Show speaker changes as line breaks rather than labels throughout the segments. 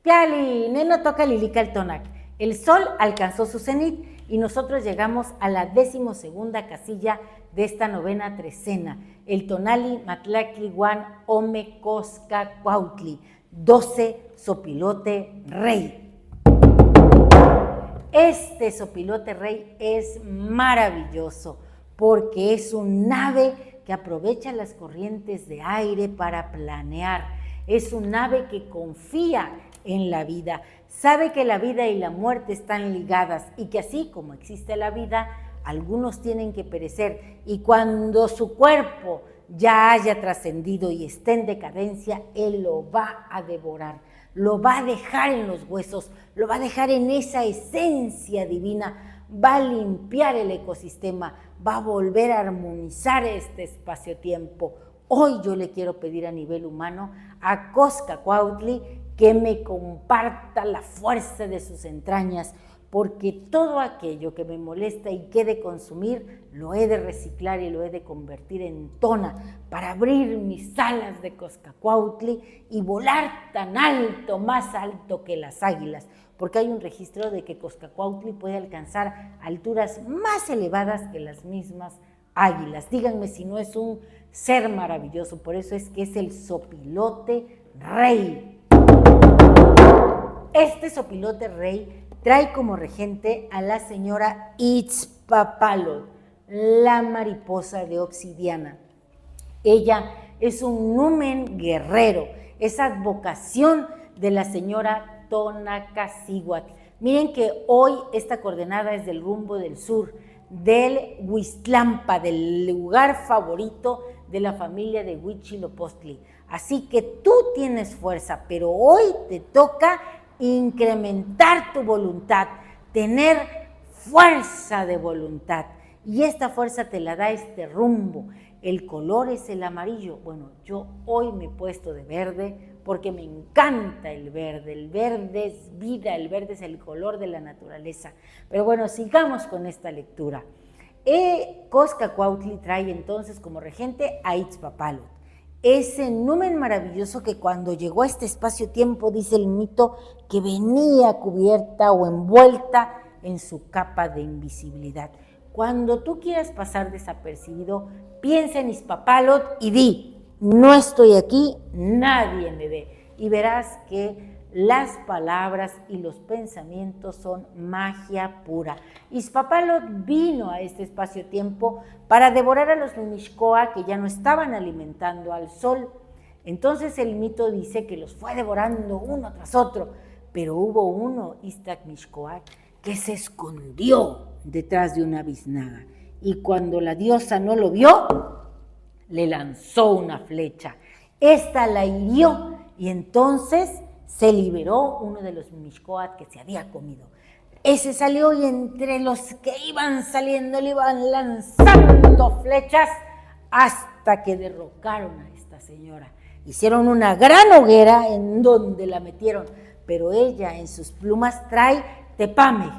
Piali, neno toca lilica el tonac. El sol alcanzó su cenit y nosotros llegamos a la 12ª casilla de esta novena trecena, el tonali matlacli guan ome cosca cuautli, 12 sopilote rey. Este sopilote rey es maravilloso porque es un ave que aprovecha las corrientes de aire para planear. Es un ave que confía en la vida, sabe que la vida y la muerte están ligadas y que así como existe la vida, algunos tienen que perecer y cuando su cuerpo ya haya trascendido y esté en decadencia, él lo va a devorar, lo va a dejar en los huesos, lo va a dejar en esa esencia divina, va a limpiar el ecosistema, va a volver a armonizar este espacio-tiempo. Hoy yo le quiero pedir a nivel humano a Coscacuautli que me comparta la fuerza de sus entrañas, porque todo aquello que me molesta y que he de consumir, lo he de reciclar y lo he de convertir en tona para abrir mis alas de Coscacuautli y volar tan alto, más alto que las águilas, porque hay un registro de que Coscacuautli puede alcanzar alturas más elevadas que las mismas águilas. Díganme si no es un ser maravilloso, por eso es que es el sopilote rey. Este sopilote rey trae como regente a la señora Itzpapalot, la mariposa de obsidiana. Ella es un numen guerrero, es advocación de la señora Tonacacíhuatl. Miren que hoy esta coordenada es del rumbo del sur, del Huiztlampa, del lugar favorito de la familia de Huitzilopochtli. Así que tú tienes fuerza, pero hoy te toca incrementar tu voluntad, tener fuerza de voluntad. Y esta fuerza te la da este rumbo. El color es el amarillo. Bueno, yo hoy me he puesto de verde porque me encanta el verde. El verde es vida, el verde es el color de la naturaleza. Pero bueno, sigamos con esta lectura. Coscacuautli trae entonces como regente a Itzpapalot. Ese numen maravilloso que cuando llegó a este espacio-tiempo, dice el mito, que venía cubierta o envuelta en su capa de invisibilidad. Cuando tú quieras pasar desapercibido, piensa en Itzpapalot y di, no estoy aquí, nadie me ve. Y verás que las palabras y los pensamientos son magia pura. Itzpapalot vino a este espacio-tiempo para devorar a los Mimixcoa que ya no estaban alimentando al sol. Entonces el mito dice que los fue devorando uno tras otro, pero hubo uno, Iztac-Mixcoac, que se escondió detrás de una biznaga y cuando la diosa no lo vio, le lanzó una flecha. Esta la hirió y entonces se liberó uno de los Mimixcoac que se había comido. Ese salió y entre los que iban saliendo le iban lanzando flechas hasta que derrocaron a esta señora. Hicieron una gran hoguera en donde la metieron, pero ella en sus plumas trae tepame,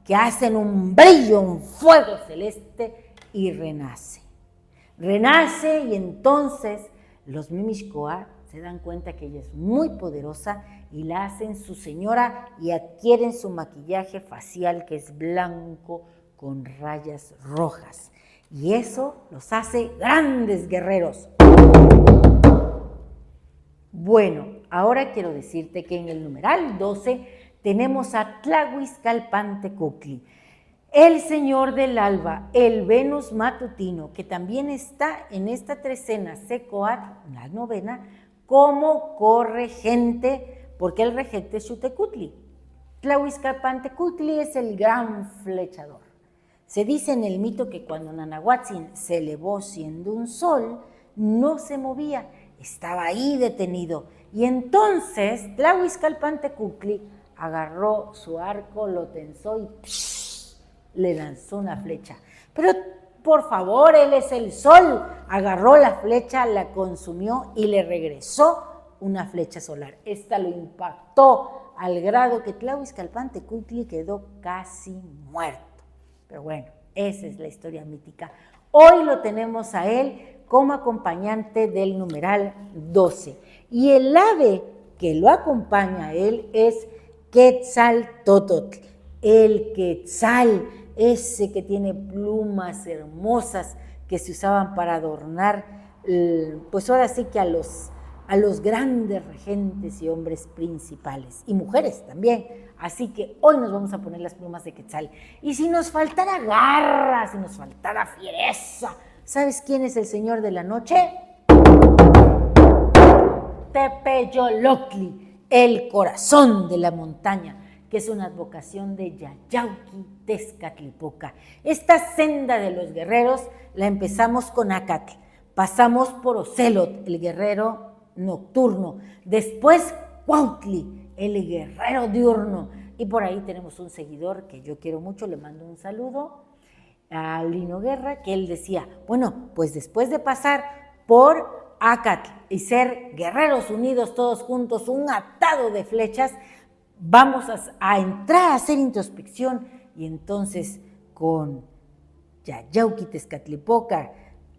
que hacen un brillo, un fuego celeste y renace. Renace y entonces los Mimixcoac se dan cuenta que ella es muy poderosa y la hacen su señora y adquieren su maquillaje facial que es blanco con rayas rojas. Y eso los hace grandes guerreros. Bueno, ahora quiero decirte que en el numeral 12 tenemos a Tlahuizcalpantecutli, el señor del alba, el Venus matutino, que también está en esta trecena Secoat, la novena, como corregente, porque el regente es Xutecutli. Tlahuizcalpantecutli es el gran flechador. Se dice en el mito que cuando Nanahuatzin se elevó siendo un sol, no se movía, estaba ahí detenido. Y entonces Tlahuizcalpantecutli agarró su arco, lo tensó y le lanzó una flecha. Pero por favor, él es el sol. Agarró la flecha, la consumió y le regresó una flecha solar. Esta lo impactó al grado que Tlahuizcalpantecutli quedó casi muerto. Pero bueno, esa es la historia mítica. Hoy lo tenemos a él como acompañante del numeral 12. Y el ave que lo acompaña a él es Quetzaltótotl, el Quetzal, ese que tiene plumas hermosas que se usaban para adornar, pues ahora sí que a los grandes regentes y hombres principales, y mujeres también. Así que hoy nos vamos a poner las plumas de Quetzal. Y si nos faltara garra, si nos faltara fiereza, ¿sabes quién es el señor de la noche? Tepeyoloctli, el corazón de la montaña, que es una advocación de Yayauqui Tezcatlipoca. Esta senda de los guerreros la empezamos con Acatl, pasamos por Ocelot, el guerrero nocturno, después Cuautli, el guerrero diurno, y por ahí tenemos un seguidor que yo quiero mucho, le mando un saludo a Lino Guerra, que él decía, bueno, pues después de pasar por Acatl y ser guerreros unidos todos juntos, un atado de flechas, vamos a entrar a hacer introspección, y entonces con Yayauqui Tezcatlipoca,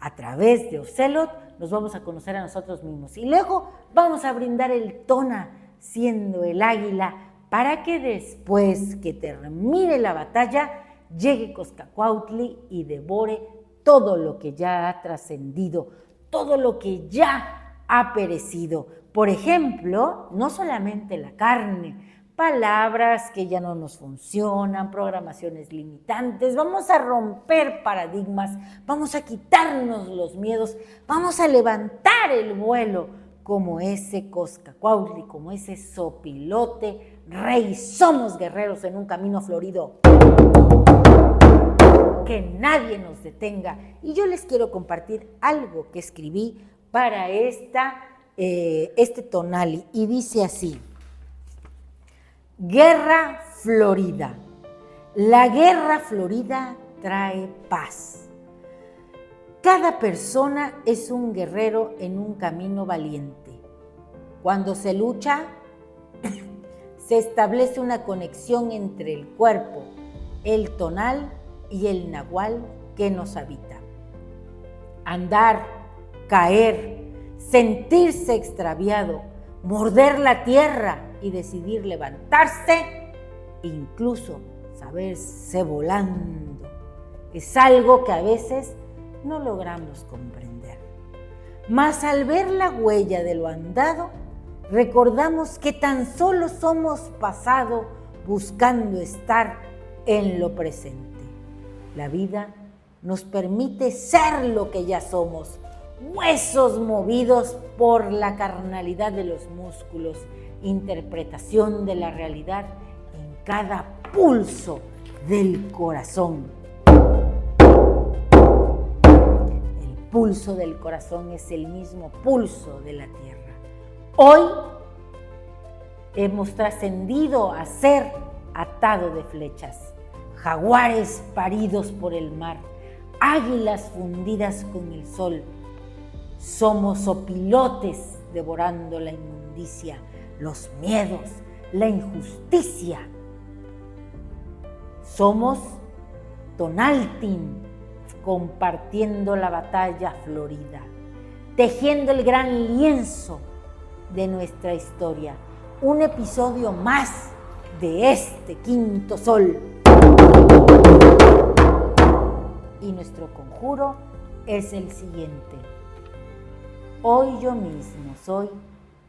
a través de Ocelot, nos vamos a conocer a nosotros mismos. Y luego vamos a brindar el Tona, siendo el águila, para que después que termine la batalla, llegue Coscacuautli y devore todo lo que ya ha trascendido, todo lo que ya ha perecido. Por ejemplo, no solamente la carne, palabras que ya no nos funcionan, programaciones limitantes, vamos a romper paradigmas, vamos a quitarnos los miedos, vamos a levantar el vuelo como ese Coscacuautli, como ese sopilote rey. Somos guerreros en un camino florido. Que nadie nos detenga. Y yo les quiero compartir algo que escribí para este tonali, y dice así: Guerra florida. La guerra florida trae paz. Cada persona es un guerrero en un camino valiente. Cuando se lucha, se establece una conexión entre el cuerpo, el tonal y el nahual que nos habita. Andar, caer, sentirse extraviado, morder la tierra y decidir levantarse, incluso saberse volando, es algo que a veces no logramos comprender. Mas al ver la huella de lo andado, recordamos que tan solo somos pasado buscando estar en lo presente. La vida nos permite ser lo que ya somos, huesos movidos por la carnalidad de los músculos, interpretación de la realidad en cada pulso del corazón. El pulso del corazón es el mismo pulso de la tierra. Hoy hemos trascendido a ser atado de flechas, jaguares paridos por el mar, águilas fundidas con el sol. Somos opilotes devorando la inmundicia, los miedos, la injusticia. Somos Tonaltin, compartiendo la batalla florida, tejiendo el gran lienzo de nuestra historia. Un episodio más de este quinto sol. Y nuestro conjuro es el siguiente. Hoy yo mismo soy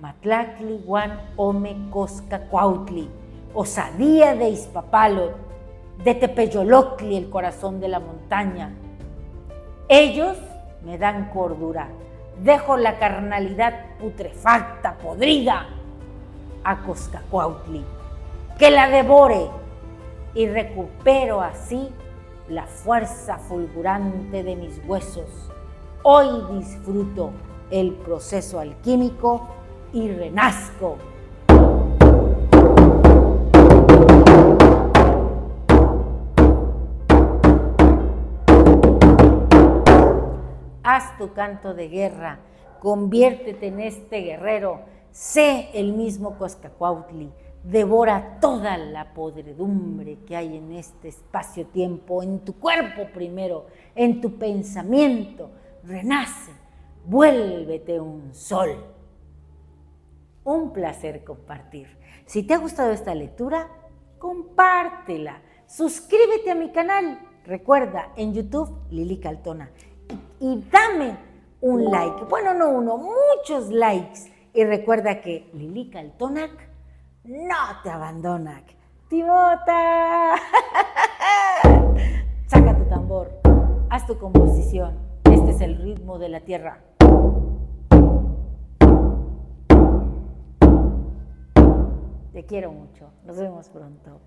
Matlactli Huan Ome Coscacuautli, osadía de Izpapalot, de Tepeyoloctli, el corazón de la montaña. Ellos me dan cordura, dejo la carnalidad putrefacta, podrida, a Coscacuautli, que la devore, y recupero así la fuerza fulgurante de mis huesos. Hoy disfruto el proceso alquímico y renazco. Haz tu canto de guerra, conviértete en este guerrero, sé el mismo Coscacuautli, devora toda la podredumbre que hay en este espacio-tiempo, en tu cuerpo primero, en tu pensamiento, renace, vuélvete un sol. Un placer compartir. Si te ha gustado esta lectura, compártela. Suscríbete a mi canal. Recuerda, en YouTube, Lili Caltona. Y dame un like. Bueno, no uno, muchos likes. Y recuerda que Lili Caltonac no te abandona. ¡Timota! Saca tu tambor. Haz tu composición. Este es el ritmo de la tierra. Te quiero mucho. Nos vemos pronto.